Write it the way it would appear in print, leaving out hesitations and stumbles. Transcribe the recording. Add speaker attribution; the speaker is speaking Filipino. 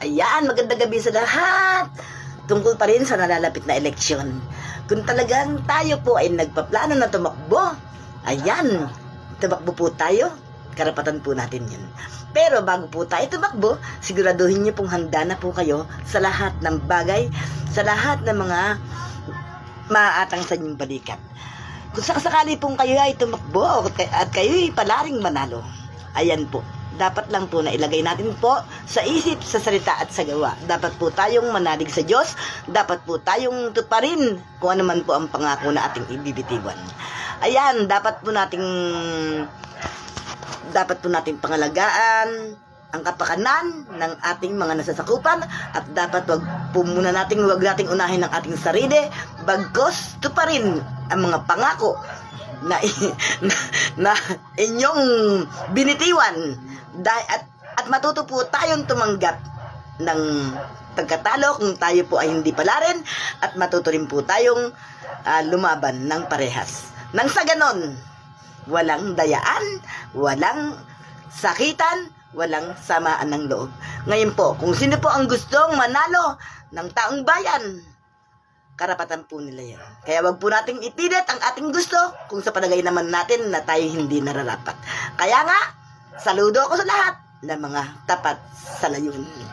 Speaker 1: Ayan, magandang gabi sa lahat. Tungkol pa rin sa nalalapit na eleksyon. Kung talagang tayo po ay nagpaplano na tumakbo, ayan, tumakbo po tayo. Karapatan po natin yun. Pero bago po tayo tumakbo, siguraduhin niyo pong handa na po kayo sa lahat ng bagay, sa lahat ng mga maaatang sa inyong balikat. Kung sakasakali pong kayo ay tumakbo at kayo ay palaring manalo, ayan po, dapat lang po na ilagay natin po sa isip, sa salita at sa gawa. Dapat po tayong manalig sa Diyos. Dapat po tayong tuparin kung ano man po ang pangako na ating ibibitiwan. Ayan, dapat po nating pangalagaan ang kapakanan ng ating mga nasasakupan, at dapat wag nating unahin ang ating sarili, bagkos tuparin ang mga pangako na inyong binitiwan, at matuto po tayong tumanggap ng pagkatalo kung tayo po ay hindi pala rin, at matuto rin po tayong lumaban ng parehas. Nang sa ganon, walang dayaan, walang sakitan, walang samaan ng loob. Ngayon po, kung sino po ang gustong manalo ng taong bayan, karapatan po nila yan. Kaya wag po nating ipilit ang ating gusto kung sa palagay naman natin na tayo hindi nararapat. Kaya nga, saludo ako sa lahat ng mga tapat sa layunin.